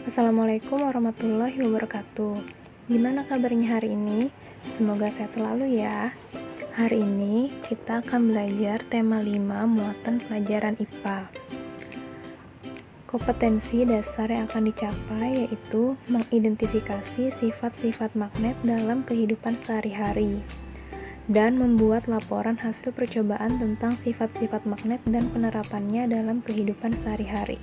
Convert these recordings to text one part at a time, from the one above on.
Assalamualaikum warahmatullahi wabarakatuh. Gimana kabarnya hari ini? Semoga sehat selalu ya. Hari ini kita akan belajar tema 5 muatan pelajaran IPA. Kompetensi dasar yang akan dicapai yaitu mengidentifikasi sifat-sifat magnet dalam kehidupan sehari-hari dan membuat laporan hasil percobaan tentang sifat-sifat magnet dan penerapannya dalam kehidupan sehari-hari.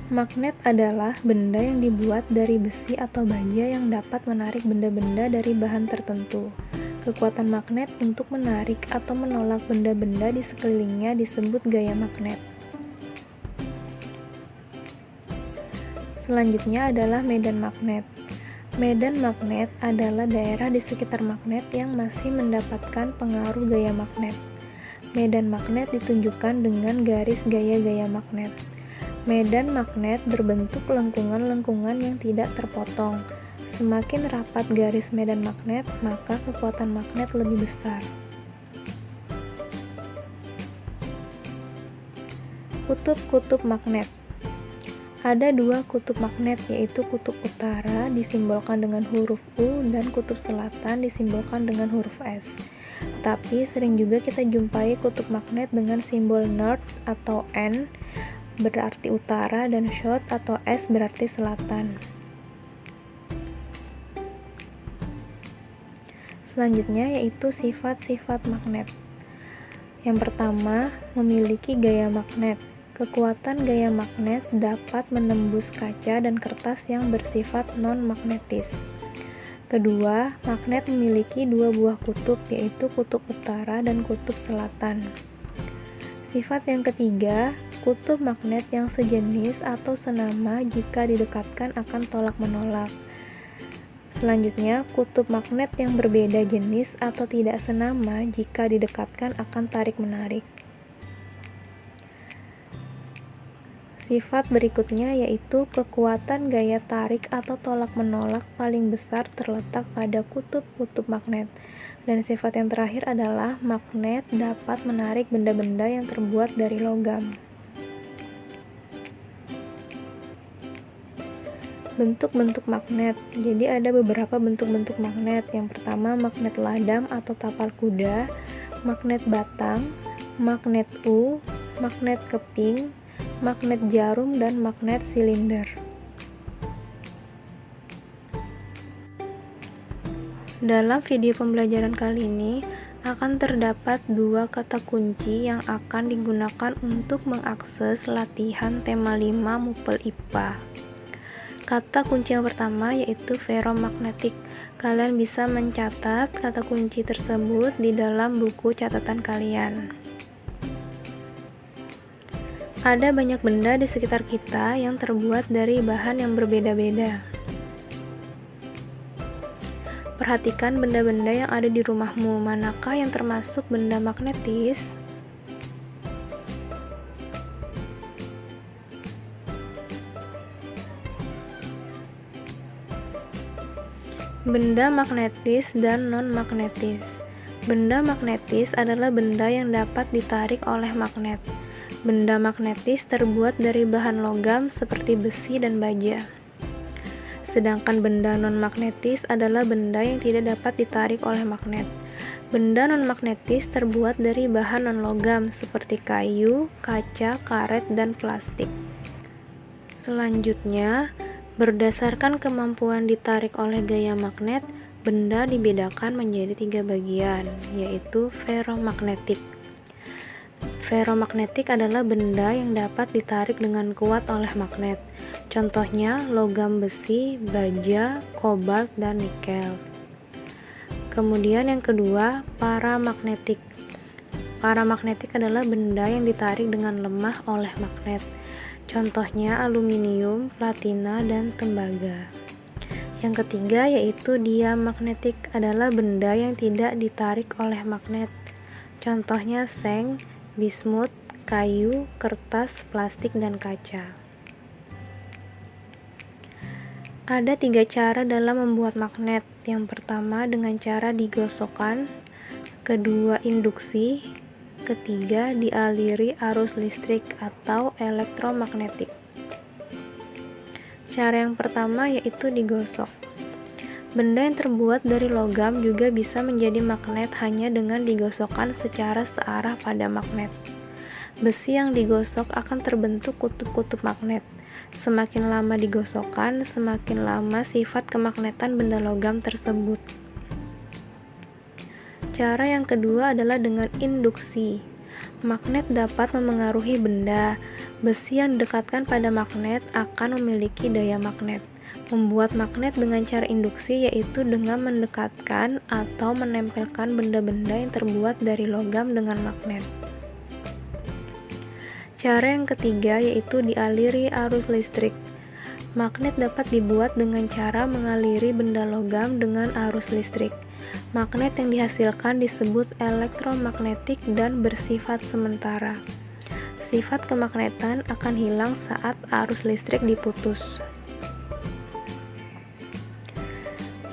Magnet adalah benda yang dibuat dari besi atau baja yang dapat menarik benda-benda dari bahan tertentu. Kekuatan magnet untuk menarik atau menolak benda-benda di sekelilingnya disebut gaya magnet. Selanjutnya adalah medan magnet. Medan magnet adalah daerah di sekitar magnet yang masih mendapatkan pengaruh gaya magnet. Medan magnet ditunjukkan dengan garis gaya-gaya magnet. Medan magnet berbentuk lengkungan-lengkungan yang tidak terpotong. Semakin rapat garis medan magnet, maka kekuatan magnet lebih besar. Kutub-kutub magnet. Ada dua kutub magnet, yaitu kutub utara disimbolkan dengan huruf U dan kutub selatan disimbolkan dengan huruf S. Tapi sering juga kita jumpai kutub magnet dengan simbol north atau N berarti utara dan south atau S berarti selatan. Selanjutnya yaitu sifat-sifat magnet. Yang pertama, memiliki gaya magnet. Kekuatan gaya magnet dapat menembus kaca dan kertas yang bersifat non-magnetis. Kedua, magnet memiliki dua buah kutub, yaitu kutub utara dan kutub selatan. Sifat yang ketiga, kutub magnet yang sejenis atau senama jika didekatkan akan tolak-menolak. Selanjutnya, kutub magnet yang berbeda jenis atau tidak senama jika didekatkan akan tarik-menarik. Sifat berikutnya yaitu kekuatan gaya tarik atau tolak-menolak paling besar terletak pada kutub-kutub magnet. Dan sifat yang terakhir adalah magnet dapat menarik benda-benda yang terbuat dari logam. Bentuk-bentuk magnet. Jadi ada beberapa bentuk-bentuk magnet. Yang pertama magnet ladam atau tapal kuda, magnet batang, magnet U, magnet keping, magnet jarum, dan magnet silinder. Dalam video pembelajaran kali ini akan terdapat dua kata kunci yang akan digunakan untuk mengakses latihan tema 5 MUPEL IPA. Kata kunci yang pertama yaitu ferromagnetic. Kalian bisa mencatat kata kunci tersebut di dalam buku catatan kalian. Ada banyak benda di sekitar kita yang terbuat dari bahan yang berbeda-beda. Perhatikan benda-benda yang ada di rumahmu, manakah yang termasuk benda magnetis? Benda magnetis dan non-magnetis. Benda magnetis adalah benda yang dapat ditarik oleh magnet. Benda magnetis terbuat dari bahan logam seperti besi dan baja. Sedangkan benda non-magnetis adalah benda yang tidak dapat ditarik oleh magnet. Benda non-magnetis terbuat dari bahan non-logam seperti kayu, kaca, karet, dan plastik. Selanjutnya, berdasarkan kemampuan ditarik oleh gaya magnet, benda dibedakan menjadi 3 bagian, yaitu ferromagnetik. Ferromagnetik adalah benda yang dapat ditarik dengan kuat oleh magnet. Contohnya logam besi, baja, kobalt, dan nikel. Kemudian yang kedua, paramagnetik. Paramagnetik adalah benda yang ditarik dengan lemah oleh magnet. Contohnya aluminium, platina, dan tembaga. Yang ketiga yaitu diamagnetik adalah benda yang tidak ditarik oleh magnet. Contohnya seng, bismut, kayu, kertas, plastik, dan kaca. Ada 3 cara dalam membuat magnet. Yang pertama dengan cara digosokkan, kedua induksi, ketiga dialiri arus listrik atau elektromagnetik. Cara yang pertama yaitu digosok. Benda yang terbuat dari logam juga bisa menjadi magnet hanya dengan digosokkan secara searah pada magnet. Besi yang digosok akan terbentuk kutub-kutub magnet. Semakin lama digosokkan, semakin lama sifat kemagnetan benda logam tersebut. Cara yang kedua adalah dengan induksi. Magnet dapat memengaruhi benda. Besi yang didekatkan pada magnet akan memiliki daya magnet. Membuat magnet dengan cara induksi yaitu dengan mendekatkan atau menempelkan benda-benda yang terbuat dari logam dengan magnet. Cara yang ketiga yaitu dialiri arus listrik. Magnet dapat dibuat dengan cara mengaliri benda logam dengan arus listrik. Magnet yang dihasilkan disebut elektromagnetik dan bersifat sementara. Sifat kemagnetan akan hilang saat arus listrik diputus.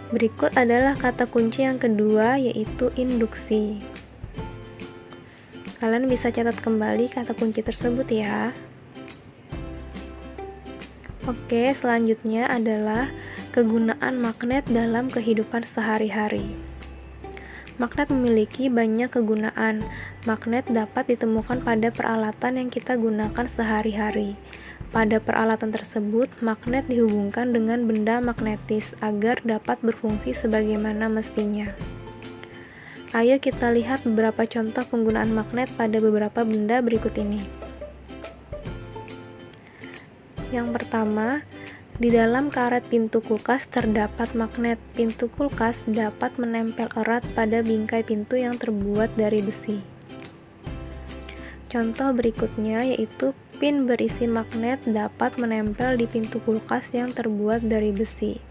Berikut adalah kata kunci yang kedua yaitu induksi. Kalian bisa catat kembali kata kunci tersebut ya. Oke, selanjutnya adalah kegunaan magnet dalam kehidupan sehari-hari. Magnet memiliki banyak kegunaan. Magnet dapat ditemukan pada peralatan yang kita gunakan sehari-hari. Pada peralatan tersebut, magnet dihubungkan dengan benda magnetis agar dapat berfungsi sebagaimana mestinya. Ayo kita lihat beberapa contoh penggunaan magnet pada beberapa benda berikut ini. Yang pertama, di dalam karet pintu kulkas terdapat magnet. Pintu kulkas dapat menempel erat pada bingkai pintu yang terbuat dari besi. Contoh berikutnya yaitu pin berisi magnet dapat menempel di pintu kulkas yang terbuat dari besi.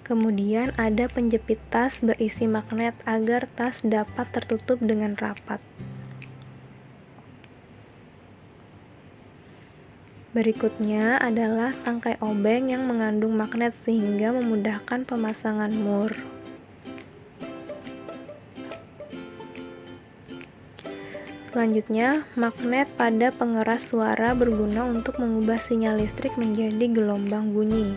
Kemudian ada penjepit tas berisi magnet agar tas dapat tertutup dengan rapat. Berikutnya adalah tangkai obeng yang mengandung magnet sehingga memudahkan pemasangan mur. Selanjutnya, magnet pada pengeras suara berguna untuk mengubah sinyal listrik menjadi gelombang bunyi.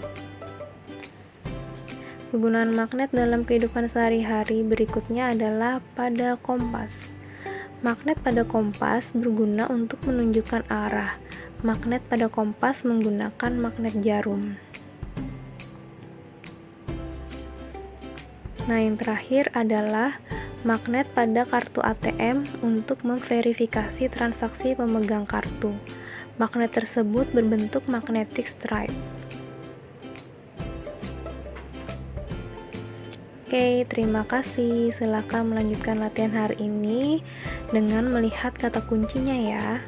Kegunaan magnet dalam kehidupan sehari-hari berikutnya adalah pada kompas. Magnet pada kompas berguna untuk menunjukkan arah. Magnet pada kompas menggunakan magnet jarum. Nah, yang terakhir adalah magnet pada kartu ATM untuk memverifikasi transaksi pemegang kartu. Magnet tersebut berbentuk magnetic stripe. Oke, terima kasih. Silakan melanjutkan latihan hari ini dengan melihat kata kuncinya ya.